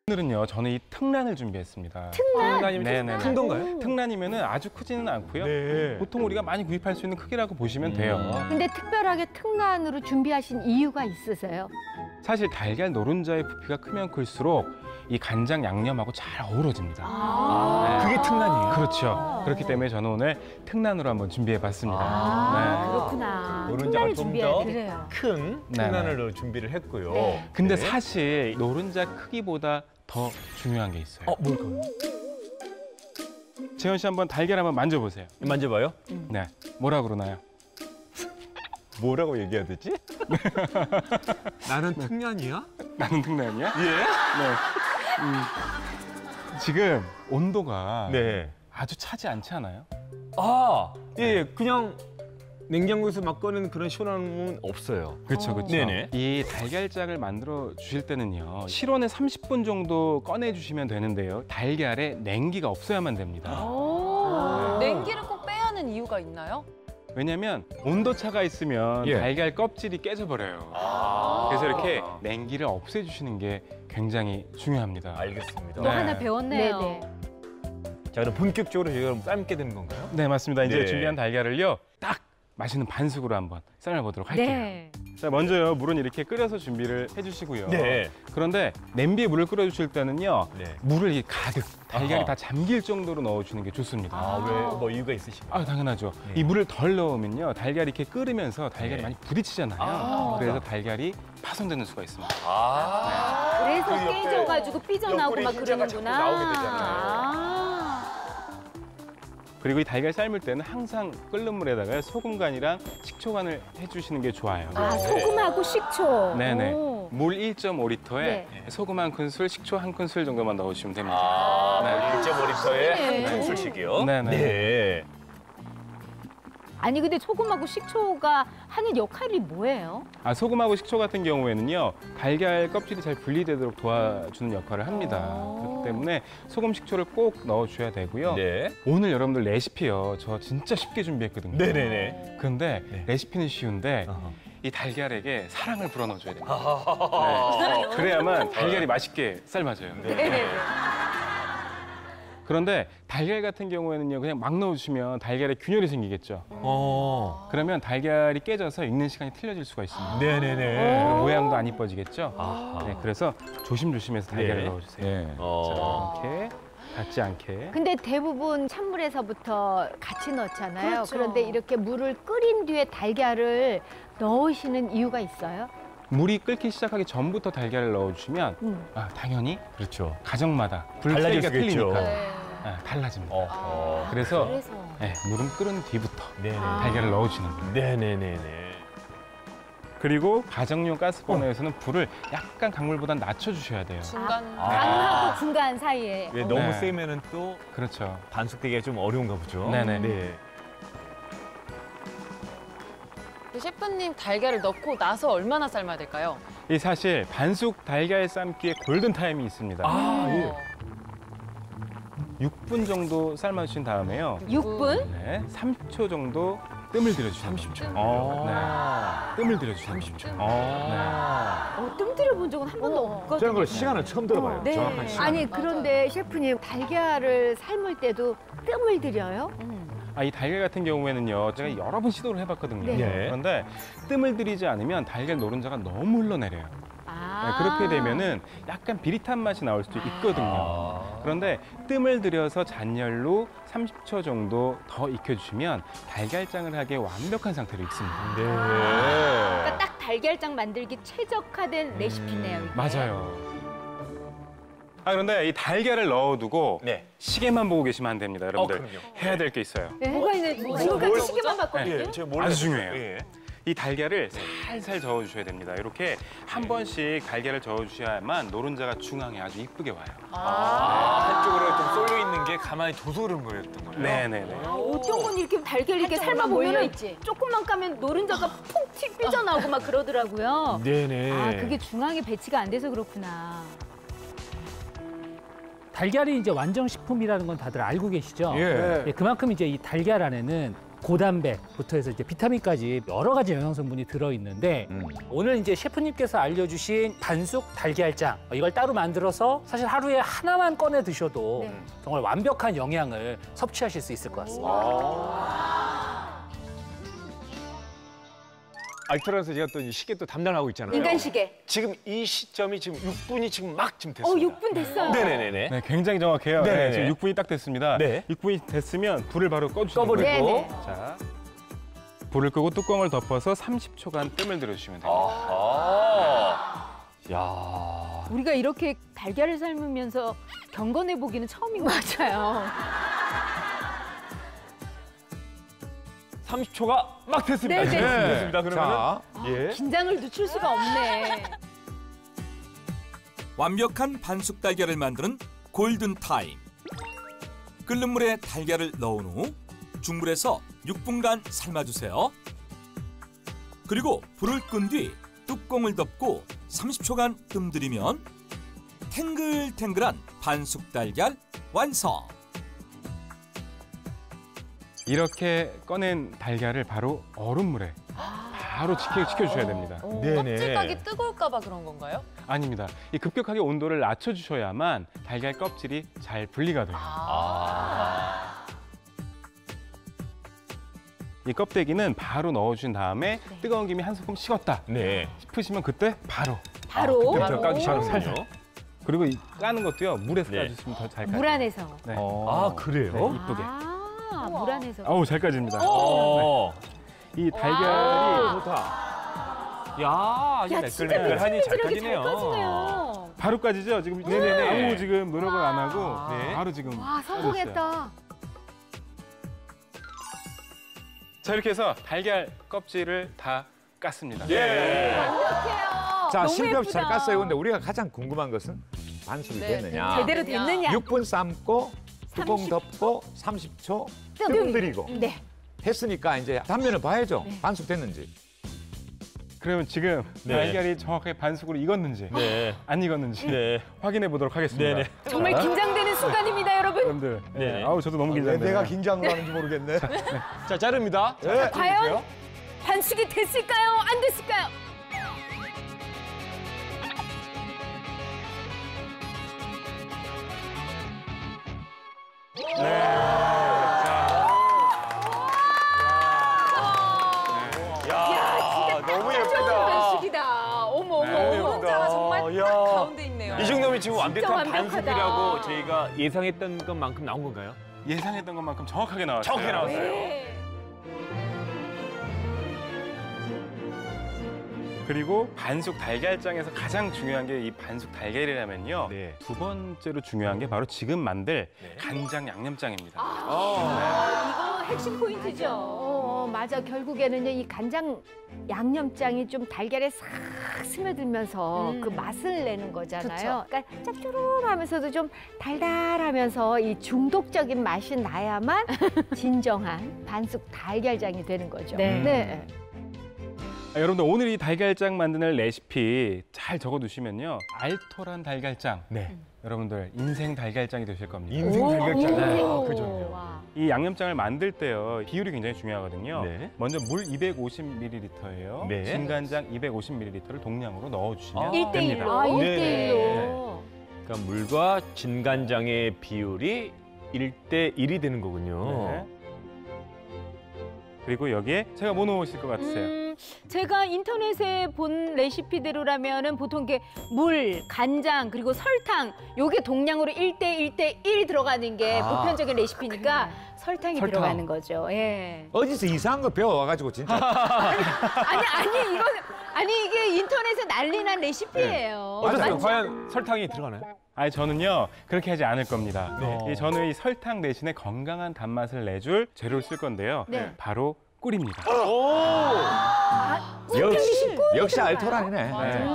오늘은요, 저는 이 특란을 준비했습니다. 특란이면 네네. 큰 건가요? 특란이면은 아주 크지는 않고요. 네. 보통 우리가 많이 구입할 수 있는 크기라고 보시면 돼요. 근데 특별하게 특란으로 준비하신 이유가 있으세요? 사실 달걀 노른자의 부피가 크면 클수록 이 간장 양념하고 잘 어우러집니다. 그게 특란이에요? 그렇죠. 그렇기 때문에 저는 오늘 특란으로 한번 준비해봤습니다. 그렇구나. 노른자가 특란을 좀 준비해야 더 돼요. 큰 네. 특란을 준비를 했고요. 네. 근데 네. 사실 노른자 크기보다 더 중요한 게 있어요. 뭘까요? 재현 씨 한번 달걀 한번 만져보세요. 만져봐요. 네, 뭐라 그러나요? 뭐라고 얘기해야 되지? 나는 특란이야? 나는 특란이야? 예. 네. 지금 온도가 네. 아주 차지 않지 않아요? 아, 예, 그냥 냉장고에서 막 꺼내는 그런 시원함은 없어요. 그렇죠, 그렇죠. 네네. 이 달걀장을 만들어 주실 때는요, 실온에 30분 정도 꺼내 주시면 되는데요, 달걀에 냉기가 없어야만 됩니다. 냉기를 꼭 빼야 하는 이유가 있나요? 왜냐면 온도 차가 있으면 예. 달걀 껍질이 깨져버려요. 그래서 이렇게 냉기를 없애주시는 게 굉장히 중요합니다. 알겠습니다. 또 네. 하나 배웠네요. 네네. 자, 그럼 본격적으로 저희가 삶게 되는 건가요? 네, 맞습니다. 이제 네. 준비한 달걀을요, 딱 맛있는 반숙으로 한번 삶아보도록 할게요. 네. 자, 먼저요, 물은 이렇게 끓여서 준비를 해주시고요. 네. 그런데 냄비에 물을 끓여주실 때는요, 네. 물을 이렇게 가득 달걀이 아하. 다 잠길 정도로 넣어주시는 게 좋습니다. 왜 뭐 이유가 있으신가요? 당연하죠. 네. 이 물을 덜 넣으면요, 달걀이 이렇게 끓으면서 달걀이 네. 많이 부딪히잖아요. 그래서 달걀이 파손되는 수가 있습니다. 그래서 그 옆에 깨져가지고 삐져나오고 옆구리 막 흰자가 자꾸 그러는구나. 나오게 되잖아요. 그리고 이 달걀 삶을 때는 항상 끓는 물에다가 소금 간이랑 식초 간을 해주시는 게 좋아요. 소금하고 식초. 네네. 오. 물 1.5리터에 네. 소금 한 큰술, 식초 한 큰술 정도만 넣으시면 됩니다. 네. 1.5리터에 네. 한 큰술씩이요? 네네. 네. 아니 근데 소금하고 식초가 하는 역할이 뭐예요? 소금하고 식초 같은 경우에는요, 달걀 껍질이 잘 분리되도록 도와주는 역할을 합니다. 그렇기 때문에 소금, 식초를 꼭 넣어줘야 되고요. 네. 오늘 여러분들 레시피요, 저 진짜 쉽게 준비했거든요. 네네네. 근데 네. 레시피는 쉬운데 어허. 이 달걀에게 사랑을 불어넣어줘야 됩니다. 네. 그래야만 달걀이 맛있게 삶아져요. 네. 그런데 달걀 같은 경우에는요, 그냥 막 넣어주시면 달걀에 균열이 생기겠죠. 그러면 달걀이 깨져서 익는 시간이 틀려질 수가 있습니다. 네네네. 그리고 모양도 안 이뻐지겠죠. 아하. 네, 그래서 조심조심해서 달걀을 네. 넣어주세요. 네. 자, 이렇게 닿지 않게. 근데 대부분 찬물에서부터 같이 넣잖아요. 그렇죠. 그런데 이렇게 물을 끓인 뒤에 달걀을 넣으시는 이유가 있어요? 물이 끓기 시작하기 전부터 달걀을 넣어주시면 당연히 그렇죠. 가정마다 달라질 불세기가 수가 있죠. 틀리니까 달라집니다. 그래서 그래서. 물은 끓은 뒤부터 네네. 달걀을 넣어주시는 거예요. 네네네네. 그리고 가정용 가스버너에서는 불을 약간 강물보다 낮춰주셔야 돼요. 중간 강하고 중간 사이에. 왜 너무 네. 세면은 또 그렇죠. 반숙되기가 좀 어려운가 보죠. 네네. 네. 셰프님 달걀을 넣고 나서 얼마나 삶아야 될까요? 이 사실 반숙 달걀 삶기에 골든 타임이 있습니다. 예. 6분 정도 삶아주신 다음에요. 6분? 네, 30초 정도 뜸을 들여주시면 30초. 뜸을 들여주시면 30초. 뜸 들여본 적은 한 번도 없거든요. 저는 그 시간을 처음 들어봐요. 네. 정확한 시간. 아니 그런데 셰프님 달걀을 삶을 때도 뜸을 들여요? 이 달걀 같은 경우에는요, 제가 여러 번 시도를 해봤거든요. 네. 네. 그런데 뜸을 들이지 않으면 달걀 노른자가 너무 흘러내려요. 그렇게 되면은 약간 비릿한 맛이 나올 수도 있거든요. 그런데 뜸을 들여서 잔열로 30초 정도 더 익혀주시면 달걀장을 하기에 완벽한 상태로 익습니다. 네. 그러니까 딱 달걀장 만들기 최적화된 레시피네요. 이게. 맞아요. 그런데 이 달걀을 넣어두고 네. 시계만 보고 계시면 안 됩니다, 여러분들. 그럼요. 해야 될 게 있어요. 뭐가 있는 지금까지 시계만 봤거든요. 제가 아주 중요해요. 예. 이 달걀을 살살 저어주셔야 됩니다. 이렇게 한 번씩 달걀을 저어주셔야만 노른자가 중앙에 아주 이쁘게 와요. 한쪽으로 좀 쏠려 있는 게 가만히 둬서 그런 거였던 거예요. 네네네. 어떤 건 이렇게 달걀 이렇게 삶아보면 조금만 까면 노른자가 푹 삐져나오고 막 그러더라고요. 네네. 그게 중앙에 배치가 안 돼서 그렇구나. 달걀이 이제 완전식품이라는 건 다들 알고 계시죠? 예. 그만큼 이제 이 달걀 안에는 고단백부터 해서 이제 비타민까지 여러 가지 영양 성분이 들어 있는데 오늘 이제 셰프님께서 알려주신 반숙 달걀장 이걸 따로 만들어서 사실 하루에 하나만 꺼내 드셔도 네. 정말 완벽한 영양을 섭취하실 수 있을 것 같습니다. 알토란에서 제가 또 이 시계 또 담당하고 있잖아요. 인간시계. 지금 이 시점이 지금 6분이 지금 막 지금 됐습니다. 6분 됐어요. 네네네네. 네, 굉장히 정확해요. 네네네. 네, 지금 6분이 딱 됐습니다. 네. 6분이 됐으면 불을 바로 꺼주시면 꺼버리고. 돼요. 네네. 자, 불을 끄고 뚜껑을 덮어서 30초간 뜸을 들여주시면 돼요. 야. 우리가 이렇게 달걀을 삶으면서 경건해 보기는 처음인 것 같아요. 30초가 막 됐습니다. 네, 네. 됐습니다. 그러면 예. 긴장을 늦출 수가 없네. 완벽한 반숙 달걀을 만드는 골든 타임. 끓는 물에 달걀을 넣은 후 중불에서 6분간 삶아주세요. 그리고 불을 끈 뒤 뚜껑을 덮고 30초간 뜸들이면 탱글탱글한 반숙 달걀 완성. 이렇게 꺼낸 달걀을 바로 얼음물에 바로 식혀주셔야 됩니다. 네네. 껍질각이 뜨거울까 봐 그런 건가요? 아닙니다. 이 급격하게 온도를 낮춰주셔야만 달걀 껍질이 잘 분리가 돼요. 이 껍데기는 바로 넣어준 다음에 뜨거운 김이 한 소금 식었다 네. 싶으시면 그때 바로 바로 까기 바로 시작하군요. 살살. 그리고 이 까는 것도요 물에서 네. 까주시면 더 잘 까요. 물 안에서. 네. 아, 그래요? 네, 이쁘게. 물 안에서. 어우 잘 까집니다. 어. 이 달걀이 좋다. 야, 아주 야, 진짜 매끌매끌하니 잘 끈질끈질하게 잘 까지네요. 까지네요. 바로 까지죠? 지금 네네네. 아무 지금 노력을 안 하고 네. 바로 지금 와, 까졌어요. 성공했다. 자 이렇게 해서 달걀 껍질을 다 깠습니다. 예. 완벽해요. 자, 너무 실패 없이 잘 예쁘다. 깠어요. 근데 우리가 가장 궁금한 것은 반숙이 네, 됐느냐. 제대로 됐느냐? 6분 삶고 뚜껑 30 덮고 30초 뜸. 뜸 들이고 네. 했으니까 이제 단면을 봐야죠. 반숙됐는지. 그러면 지금 네. 달걀이 정확하게 반숙으로 익었는지 네. 안 익었는지 네. 확인해 보도록 하겠습니다. 네네. 정말 긴장되는 순간입니다, 여러분. 여러분들, 네네. 아우 저도 너무 왜 긴장돼요. 내가 긴장을 하는지 모르겠네. 자, 자릅니다. 네. 과연 반숙이 됐을까요? 안 됐을까요? 야, 너무 예쁘다. 반숙이다. 어머, 어머, 어머. 노른자가 정말 야. 딱 가운데 있네요. 이 정도면 지금 완벽한 완벽하다. 반숙이라고 저희가 예상했던 것만큼 나온 건가요? 예상했던 것만큼 정확하게 나왔어요. 정확하게 나왔어요. 네. 그리고 반숙 달걀장에서 가장 중요한 게 이 반숙 달걀이라면요. 네. 두 번째로 중요한 게 바로 지금 만들 네. 간장 양념장입니다. 이거 핵심 포인트죠. 맞아. 결국에는요, 이 간장 양념장이 좀 달걀에 싹 스며들면서 그 맛을 내는 거잖아요. 그러니까 짭조름하면서도 좀 달달하면서 이 중독적인 맛이 나야만 진정한 반숙 달걀장이 되는 거죠. 네. 여러분들 오늘 이 달걀장 만드는 레시피 잘 적어두시면요. 알토란 달걀장. 네. 여러분들 인생 달걀장이 되실 겁니다. 인생 달걀장. 네. 아, 그죠. 와. 이 양념장을 만들 때요. 비율이 굉장히 중요하거든요. 네. 먼저 물 250ml예요. 네. 진간장 250ml를 동량으로 넣어주시면 아, 됩니다. 1대1로. 아, 네. 1대1로. 그러니까 물과 진간장의 비율이 1대1이 되는 거군요. 네. 그리고 여기에 제가 뭐 넣으실 것 같으세요? 제가 인터넷에 본 레시피대로라면은 보통 이게 물, 간장, 그리고 설탕 요게 동량으로 1대1 들어가는 게 보편적인 레시피니까 설탕이 설탕. 들어가는 거죠. 예. 어디서 이상한 거 배워와가지고 진짜. 아니 이게 인터넷에 난리난 레시피예요. 어떠세요? 맞죠? 과연 설탕이 들어가나요? 아니 저는요 그렇게 하지 않을 겁니다. 네. 저는 이 설탕 대신에 건강한 단맛을 내줄 재료를 쓸 건데요. 네. 바로 꿀입니다. 역시 알토란이네. 네.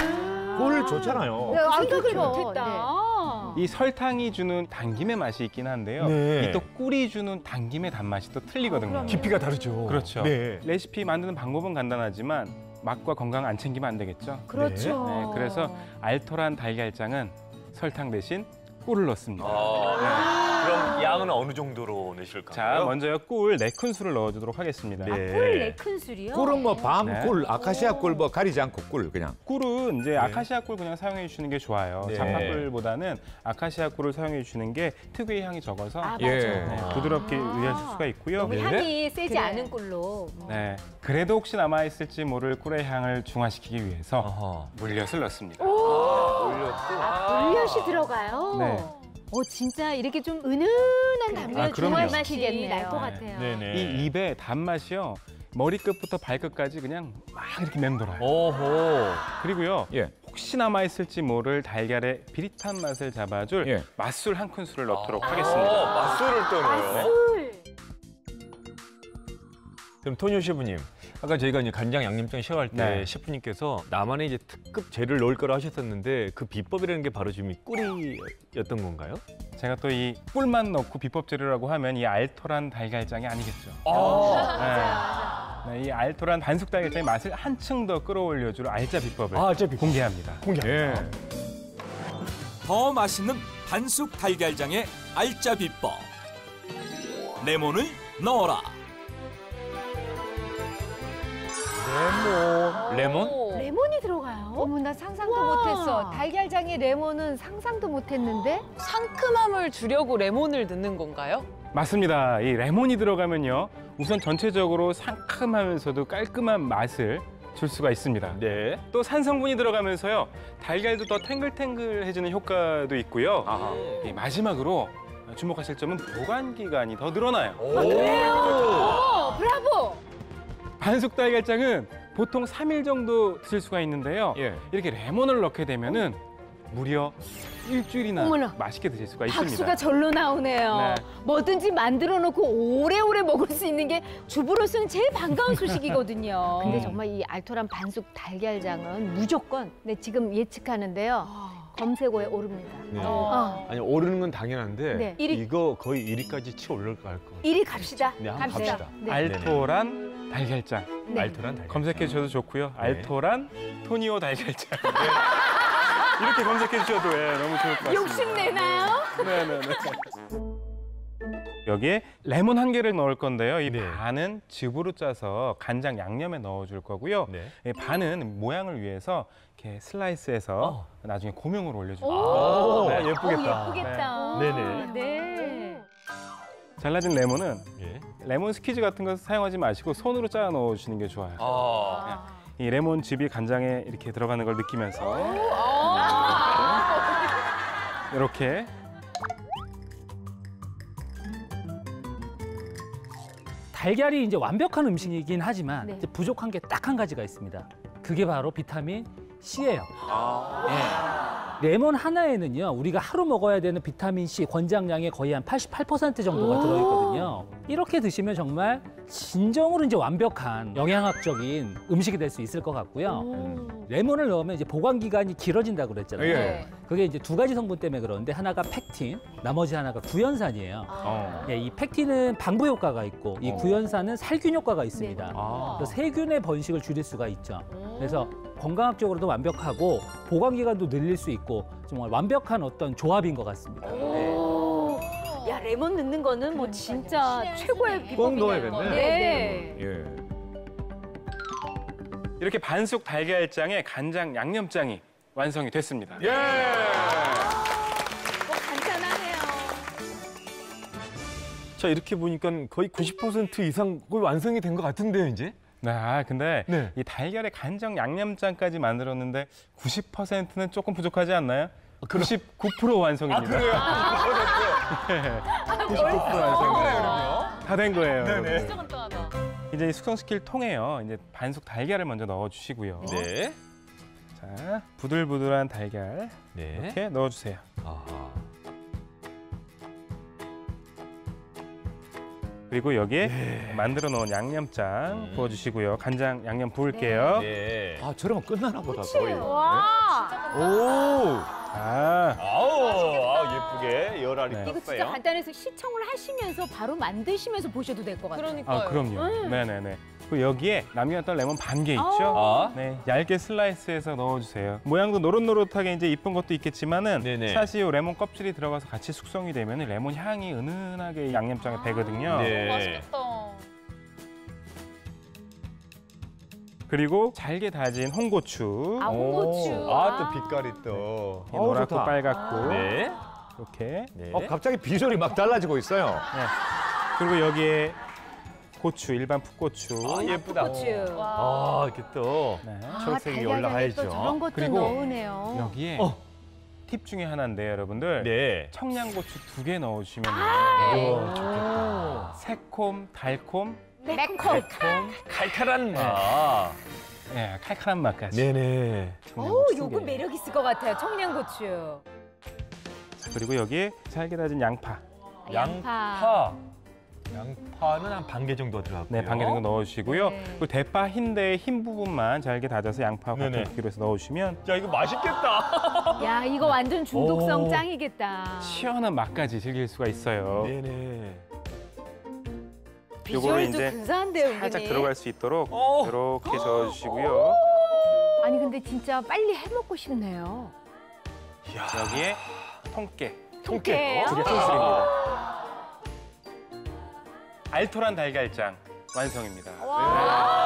꿀 좋잖아요. 네, 아, 생각을 그렇죠. 못했다. 이 설탕이 주는 당김의 맛이 있긴 한데요. 네. 이 또 꿀이 주는 당김의 단맛이 또 틀리거든요. 깊이가 다르죠. 그렇죠. 네. 레시피 만드는 방법은 간단하지만 맛과 건강 안 챙기면 안 되겠죠. 그렇죠. 네, 그래서 알토란 달걀장은 설탕 대신 꿀을 넣습니다. 아. 그럼 양은 어느 정도로 넣으실까요? 자, 먼저요 꿀 4큰술을 넣어주도록 하겠습니다. 꿀 4큰술이요? 꿀은 뭐 네. 밤꿀, 아카시아 꿀 뭐 가리지 않고 꿀 그냥. 꿀은 이제 아카시아 꿀 그냥 사용해 주시는 게 좋아요. 네. 장마꿀보다는 아카시아 꿀을 사용해 주시는 게 특유의 향이 적어서 아, 맞아. 예. 네, 부드럽게 유지하실 수가 있고요. 너무 향이 세지 그래. 않은 꿀로. 네, 그래도 혹시 남아 있을지 모를 꿀의 향을 중화시키기 위해서 어허. 물엿을 넣습니다. 물엿이 들어가요? 네. 진짜 이렇게 좀 은은한 아, 단맛 그럼요. 좋아할 맛이 시겠네요. 날 것 같아요. 네네. 이 입의 단맛이요. 머리끝부터 발끝까지 그냥 막 이렇게 맴돌아요. 오호. 그리고요. 예. 혹시 남아 있을지 모를 달걀의 비릿한 맛을 잡아줄 예. 맛술 1큰술을 넣도록 하겠습니다. 맛술을 또 넣어요. 꿀. 그럼 토니오 셰프님, 아까 저희가 이제 간장 양념장 쉐어할 때 네. 셰프님께서 나만의 이제 특급 재료를 넣을 거라 하셨었는데 그 비법이라는 게 바로 지금 이 꿀이었던 건가요? 제가 또 이 꿀만 넣고 비법 재료라고 하면 이 알토란 달걀장이 아니겠죠. 네, 이 알토란 반숙 달걀장의 맛을 한층 더 끌어올려줄 알짜 비법을 공개합니다. 예. 더 맛있는 반숙 달걀장의 알짜 비법. 레몬을 넣어라. 레몬? 레몬이 들어가요? 어머, 나 상상도 우와. 못했어. 달걀장에 레몬은 상상도 못했는데. 상큼함을 주려고 레몬을 넣는 건가요? 맞습니다. 이 레몬이 들어가면요. 우선 전체적으로 상큼하면서도 깔끔한 맛을 줄 수가 있습니다. 네. 또 산성분이 들어가면서요. 달걀도 더 탱글탱글해지는 효과도 있고요. 이 마지막으로 주목하실 점은 보관 기간이 더 늘어나요. 브라보! 반숙 달걀장은 보통 3일 정도 드실 수가 있는데요. 예. 이렇게 레몬을 넣게 되면은 무려 일주일이나 어머나. 맛있게 드실 수가 있습니다. 박수가 절로 나오네요. 네. 뭐든지 만들어 놓고 오래오래 먹을 수 있는 게 주부로서는 제일 반가운 소식이거든요. 근데 정말 이 알토란 반숙 달걀장은 무조건 네, 지금 예측하는데요. 검색어에 오릅니다. 네. 어. 아니 오르는 건 당연한데 네. 이거 거의 1위까지 치 올라갈 것 같아요. 1위 갑시다. 네, 한번 갑시다. 갑시다. 네. 알토란 달걀장. 네. 알토란 달걀. 검색해 주셔도 좋고요. 알토란 토니오 달걀장. 이렇게 검색해 주셔도 너무 좋을 것 같습니다. 욕심내나요? 네네네. 여기에 레몬 1개를 넣을 건데요. 이 네. 반은 즙으로 짜서 간장 양념에 넣어줄 거고요. 네. 이 반은 모양을 위해서 이렇게 슬라이스해서 나중에 고명으로 올려줄 오, 거예요. 네. 예쁘겠다. 예쁘겠다. 네네. 네. 잘라진 레몬은 예. 레몬 스퀴즈 같은 거 사용하지 마시고 손으로 짜아 넣어주시는 게 좋아요. 아. 이 레몬 즙이 간장에 이렇게 들어가는 걸 느끼면서 이렇게 달걀이 이제 완벽한 음식이긴 하지만 네. 이제 부족한 게 딱 한 가지가 있습니다. 그게 바로 비타민 C예요. 네. 레몬 하나에는요, 우리가 하루 먹어야 되는 비타민 C 권장량의 거의 한 88% 정도가 들어있거든요. 이렇게 드시면 정말 진정으로 이제 완벽한 영양학적인 음식이 될 수 있을 것 같고요. 레몬을 넣으면 이제 보관 기간이 길어진다고 그랬잖아요. 예. 그게 이제 2가지 성분 때문에 그러는데 하나가 펙틴, 나머지 하나가 구연산이에요. 예, 이 펙틴은 방부 효과가 있고 이 구연산은 살균 효과가 있습니다. 그래서 세균의 번식을 줄일 수가 있죠. 그래서 건강학적으로도 완벽하고 보관 기간도 늘릴 수 있고 정말 완벽한 어떤 조합인 것 같습니다. 야, 레몬 넣는 거는 뭐 진짜 최고의 꼭 비법이네요. 넣어야겠네. 네. 예. 이렇게 반숙 달걀장에 간장 양념장이 완성이 됐습니다. 예. 뭐 간단하네요. 자 이렇게 보니까 거의 90% 이상 거의 완성이 된 것 같은데요, 이제? 네, 근데 네. 이 달걀에 간장 양념장까지 만들었는데 90%는 조금 부족하지 않나요? 99% 완성입니다. 그래요? 99% 완성이에요. 다 된 거예요. 여러분. 진짜 간단하다. 이제 이 숙성시킬 통에요. 이제 반숙 달걀을 먼저 넣어주시고요. 네. 자, 부들부들한 달걀 네. 이렇게 넣어주세요. 아하. 그리고 여기에 만들어 놓은 양념장 부어주시고요. 간장 양념 부을게요. 네. 아, 저러면 끝나나 보다 거의. 와. 오. 아, 아우, 예쁘게 열알이 네. 이거 진짜 떴어요. 간단해서 시청을 하시면서 바로 만드시면서 보셔도 될 것 같아요. 그러니까요. 그럼요. 네네네. 그리고 여기에 남겨놨던 레몬 반 개 있죠? 아. 네, 얇게 슬라이스해서 넣어주세요. 모양도 노릇노릇하게 이제 이쁜 것도 있겠지만은 네네. 사실 이 레몬 껍질이 들어가서 같이 숙성이 되면 레몬 향이 은은하게 양념장에 배거든요. 네. 맛있겠다. 그리고 잘게 다진 홍고추. 아, 홍고추. 또 빛깔이 또. 이렇게 노랗고 좋다. 빨갛고 네. 이렇게. 네. 갑자기 비주얼이 막 달라지고 있어요. 네. 그리고 여기에 고추, 일반 풋고추. 예쁘다. 고추. 아, 이렇게 또 네. 초록색이 달걀 올라가야죠. 또 저런 것도 그리고 넣으네요. 여기에 팁 중에 하나인데 여러분들 네. 청양고추 2개 넣으시면 이야, 좋겠다. 새콤, 달콤, 매콤. 칼칼한 맛. 네, 칼칼한 맛까지. 네네. 오, 청양고추 요거 2개. 매력 있을 것 같아요. 청양고추. 자, 그리고 여기에 잘게 다진 양파. 양파는 한 반 개 정도 들어가고요. 네, 반 개 정도 넣어주시고요. 네. 그리고 대파 흰대 흰 부분만 잘게 다져서 양파와 같은 네네. 크기로 해서 넣으시면 야, 이거 맛있겠다. 야, 이거 완전 중독성 오. 짱이겠다. 시원한 맛까지 즐길 수가 있어요. 네네. 요거를 비주얼도 이제 근사한데요, 살짝 은근히. 들어갈 수 있도록 오. 이렇게 저어주시고요. 아니 근데 진짜 빨리 해먹고 싶네요. 여기에 통깨. 통깨예요? 두 개 소스입니다. 알토란 달걀장 완성입니다. 와.